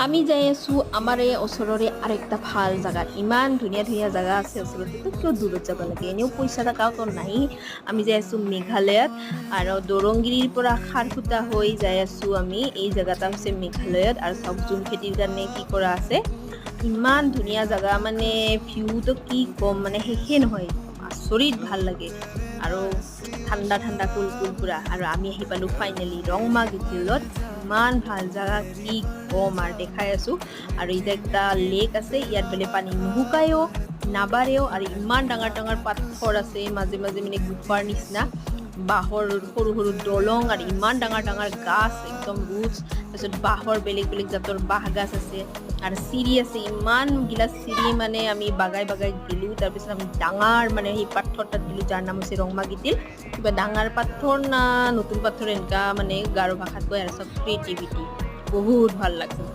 আমি যাই আছো আমাৰ এই ওচৰৰে আৰেকটা ভাল জায়গা ইমান ধুনীয়া ধুনীয়া জায়গা আছে ওচৰতে তো কিয় দূৰত যাব লাগে এনেও পইচা টাকাও তো নাই আমি যাই আছো মেঘালয়ত আৰু দৰংগিৰিৰ পৰা খাৰখুটা হৈ যাই আছো আমি এই জায়গাটা হৈছে মেঘালয়ত আৰু সব জুম খেতিৰ কাৰণে কি কৰা আছে ইমান ধুনীয়া জায়গা মানে ভিউটো কি কম মানে শেষে নহয় আচৰিত ভাল লাগে আৰু ঠাণ্ডা ঠাণ্ডা কুল কুল পুৰা আৰু আমি আহি পালো ফাইনেলি ৰংমা গিটিলত ইমান ভাল জায়গা কি কম আৰ দেখাই আছো আৰ এটা একটা লেক আছে ইয়াত বেলে পানী নুশুকায়ও নাবাৰেও আৰু ইমান ডাঙৰ ডাঙৰ পাথৰ আছে মাজে মাজে মানে গুফাৰ নিচিনা বাঁহৰ সৰু সৰু দলং আৰু ইমান ডাঙৰ ডাঙৰ গাছ একদম ৰুটছ তাৰপিছত বাঁহৰ বেলেগ বেলেগ জাতৰ বাঁহ গাছ আছে আৰু চিৰি আছে ইমান গিলা চিৰি মানে আমি বাগাই বাগাই গেলো তাৰপিছত আমি ডাঙৰ মানে সেই পাথৰ তাত গেলো যাৰ নাম হৈছে ৰংমা গিটিল কিবা ডাঙৰ পাথৰ না নতুন পাথৰ এনেকা মানে গাৰো ভাষাত কয় আৰু চব ক্ৰিয়েটিভিটি বহুত ভাল লাগছে